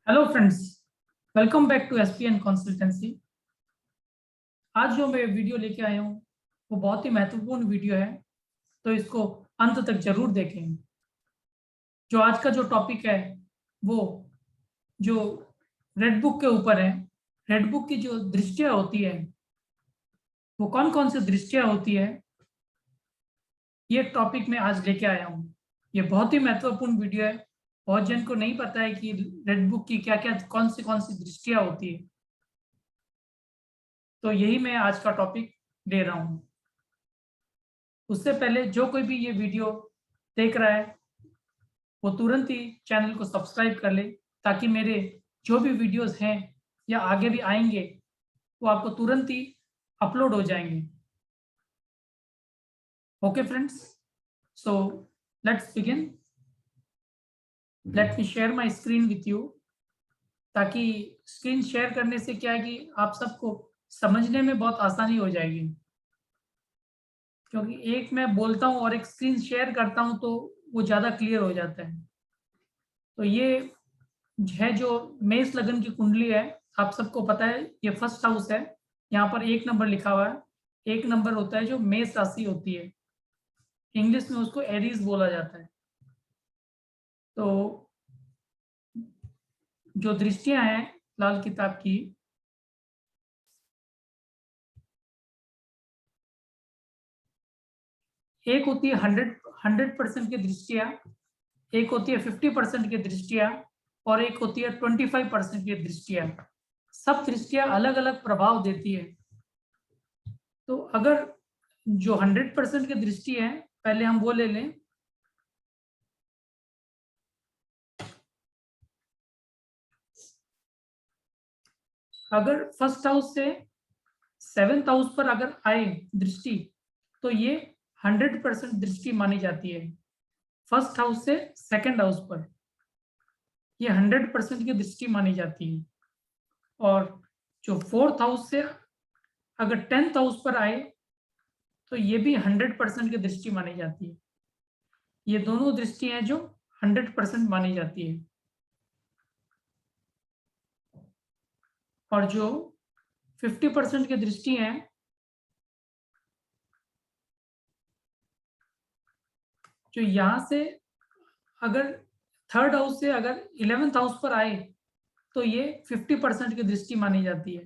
Hello friends, welcome back to SPN consultancy. आज जो मैं वीडियो लेके आया हूँ वो बहुत ही महत्वपूर्ण वीडियो है, तो इसको अंत तक जरूर देखें। जो आज का जो टॉपिक है वो जो रेड बुक के ऊपर है। रेड बुक की जो दृष्टियाँ होती है वो कौन कौन सी दृष्टियाँ होती है, ये टॉपिक मैं आज लेके आया हूँ। ये बहुत ही महत्वपूर्ण वीडियो है। बहुत जन को नहीं पता है कि रेड बुक की क्या क्या कौन सी दृष्टियाँ होती है, तो यही मैं आज का टॉपिक दे रहा हूँ। उससे पहले जो कोई भी ये वीडियो देख रहा है वो तुरंत ही चैनल को सब्सक्राइब कर ले, ताकि मेरे जो भी वीडियोस हैं या आगे भी आएंगे वो आपको तुरंत ही अपलोड हो जाएंगे। Okay friends, so let's begin. Let me share my screen with you, ताकि स्क्रीन शेयर करने से क्या है कि आप सबको समझने में बहुत आसानी हो जाएगी। क्योंकि एक मैं बोलता हूँ और एक स्क्रीन शेयर करता हूँ तो वो ज़्यादा क्लियर हो जाता है। तो ये है जो मेष लगन की कुंडली है, आप सबको पता है ये फर्स्ट हाउस है। यहाँ पर 1 नंबर लिखा हुआ है। 1 नंबर होता है जो मेष राशि होती है, इंग्लिश में उसको एरीज बोला जाता है। तो जो दृष्टियां हैं लाल किताब की, एक होती है 100% की दृष्टियां, एक होती है 50% की दृष्टियां, और एक होती है 25% की दृष्टियां। सब दृष्टियां अलग अलग प्रभाव देती है। तो अगर जो 100% की दृष्टि है, पहले हम वो ले लें। अगर फर्स्ट हाउस से 7th हाउस पर अगर आए दृष्टि, तो ये 100% दृष्टि मानी जाती है। फर्स्ट हाउस से सेकंड हाउस पर ये 100% की दृष्टि मानी जाती है। और जो 4th हाउस से अगर 10th हाउस पर आए तो ये भी 100% की दृष्टि मानी जाती है। ये दोनों दृष्टि हैं जो 100% मानी जाती है। और जो 50% की दृष्टि है, जो यहां से अगर 3rd हाउस से अगर 11th हाउस पर आए तो ये 50% की दृष्टि मानी जाती है।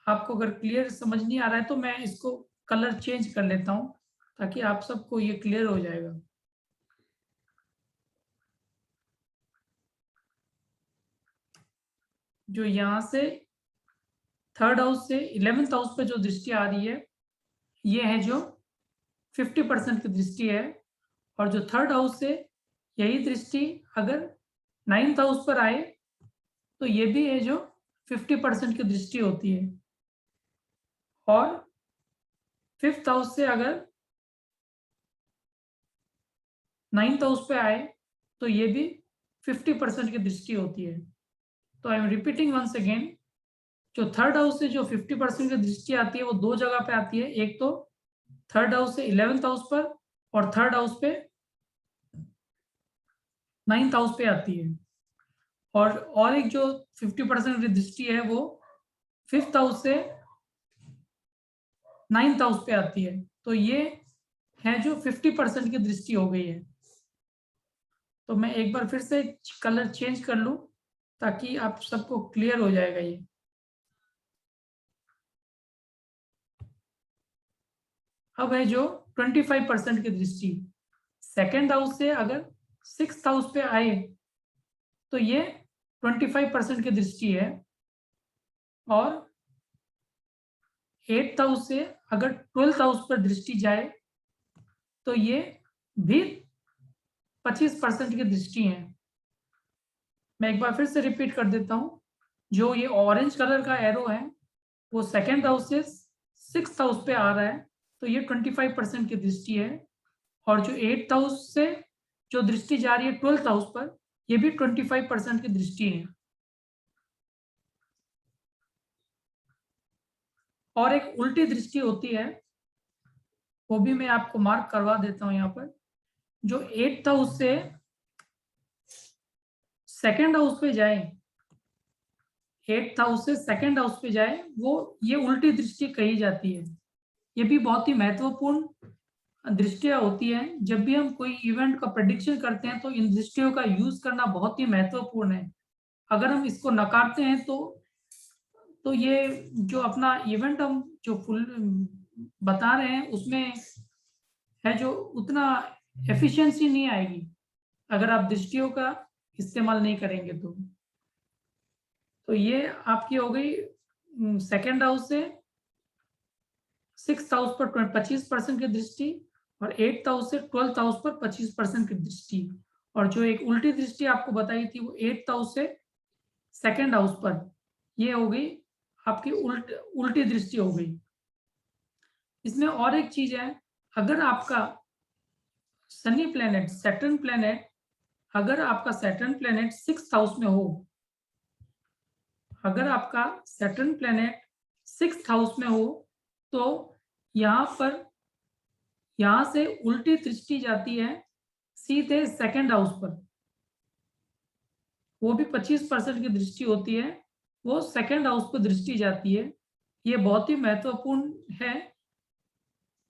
आपको अगर क्लियर समझ नहीं आ रहा है तो मैं इसको कलर चेंज कर लेता हूं, ताकि आप सबको ये क्लियर हो जाएगा। जो यहाँ से 3rd हाउस से 11th हाउस पे जो दृष्टि आ रही है, ये है जो 50% की दृष्टि है। और जो 3rd हाउस से यही दृष्टि अगर 9th हाउस पर आए तो ये भी है जो 50% की दृष्टि होती है। और 5th हाउस से अगर 9th हाउस पे आए तो ये भी 50% की दृष्टि होती है। तो I am repeating once again, जो 3rd हाउस से जो 50% की दृष्टि आती है वो दो जगह पे आती है। एक तो 3rd हाउस से 11th हाउस पर, और 3rd हाउस पे 9th हाउस पे आती है। और एक जो 50% की दृष्टि है वो 5th हाउस से 9th हाउस पे आती है। तो ये है जो 50% की दृष्टि हो गई है। तो मैं एक बार फिर से कलर चेंज कर लूं, ताकि आप सबको क्लियर हो जाएगा ये। अब है जो 25% की दृष्टि, 2nd हाउस से अगर 6th हाउस पे आए तो ये 25% की दृष्टि है। और 8th हाउस से अगर 12th हाउस पर दृष्टि जाए तो ये भी 25% की दृष्टि है। मैं एक बार फिर से रिपीट कर देता हूं, जो ये ऑरेंज कलर का एरो है वो 2nd हाउस से 6th हाउस पे आ रहा है, तो ये 25% की दृष्टि है। और जो 8th हाउस से जो दृष्टि जा रही है 12th हाउस पर, ये भी 25% की दृष्टि है। और एक उल्टी दृष्टि होती है, वो भी मैं आपको मार्क करवा देता हूं यहाँ पर। जो 8th हाउस से सेकंड हाउस पे जाए, 8th हाउस से सेकंड हाउस पे जाए, वो ये उल्टी दृष्टि कही जाती है। ये भी बहुत ही महत्वपूर्ण दृष्टियां होती है। जब भी हम कोई इवेंट का प्रेडिक्शन करते हैं तो इन दृष्टियों का यूज करना बहुत ही महत्वपूर्ण है। अगर हम इसको नकारते हैं तो ये जो अपना इवेंट हम जो फुल बता रहे हैं उसमें है जो उतना एफिशिएंसी नहीं आएगी अगर आप दृष्टियों का इस्तेमाल नहीं करेंगे तो ये आपकी हो गई सेकेंड हाउस से 6th हाउस पर 25% की दृष्टि और 8th हाउस से 12th हाउस पर 25% की दृष्टि। और जो एक उल्टी दृष्टि आपको बताई थी वो 8th हाउस से सेकेंड हाउस पर, ये हो गई आपकी उल्टी दृष्टि हो गई। इसमें और एक चीज है, अगर आपका सनी प्लेनेट सैटर्न प्लेनेट, अगर आपका सैटर्न प्लेनेट 6th हाउस में हो, अगर आपका सैटर्न प्लेनेट 6th हाउस में हो तो यहां से उल्टी दृष्टि जाती है सीधे सेकंड हाउस पर। वो भी 25% की दृष्टि होती है, वो सेकंड हाउस पर दृष्टि जाती है। ये बहुत ही महत्वपूर्ण है।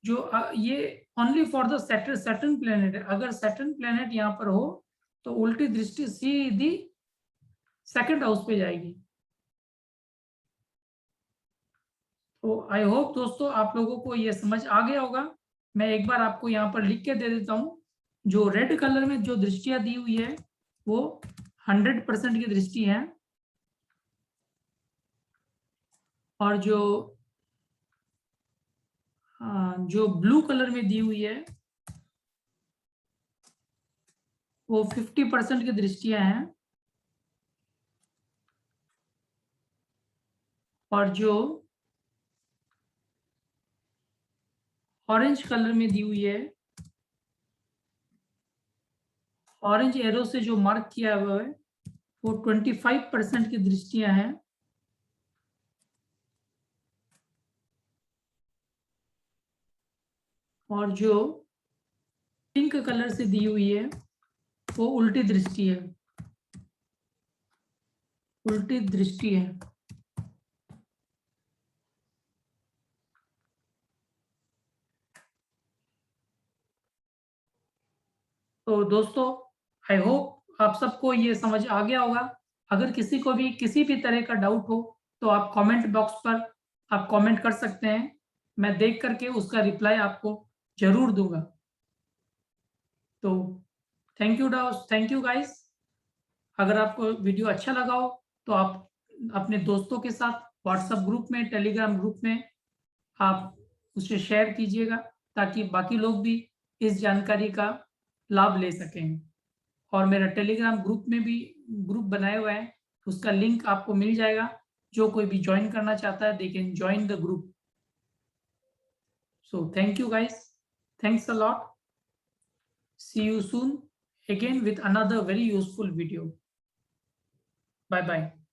जो ये only for the Saturn planet है। अगर सैटर्न प्लेनेट यहाँ पर हो तो उल्टी दृष्टि सीधी सेकंड हाउस पे जाएगी। तो आई होप दोस्तों आप लोगों को ये समझ आ गया होगा। मैं एक बार आपको यहाँ पर लिख के दे देता हूँ। जो रेड कलर में जो दृष्टियां दी हुई है वो 100% की दृष्टि है, और जो ब्लू कलर में दी हुई है वो 50% की दृष्टियां हैं, और जो ऑरेंज कलर में दी हुई है, ऑरेंज एरो से जो मार्क किया हुआ है वो 25% की दृष्टियां हैं, और जो पिंक कलर से दी हुई है वो उल्टी दृष्टि है, उल्टी दृष्टि है। तो दोस्तों आई होप आप सबको ये समझ आ गया होगा। अगर किसी को भी किसी भी तरह का डाउट हो तो आप कमेंट बॉक्स पर आप कमेंट कर सकते हैं। मैं देख करके उसका रिप्लाई आपको जरूर दूंगा। तो थैंक यू गाइस। अगर आपको वीडियो अच्छा लगा हो तो आप अपने दोस्तों के साथ व्हाट्सएप ग्रुप में, टेलीग्राम ग्रुप में आप उसे शेयर कीजिएगा ताकि बाकी लोग भी इस जानकारी का लाभ ले सकें। और मेरा टेलीग्राम ग्रुप में भी ग्रुप बनाया हुआ है, उसका लिंक आपको मिल जाएगा। जो कोई भी ज्वाइन करना चाहता है they can join the group. So thank you guys, thanks a lot. See you soon again with another very useful video. Bye bye.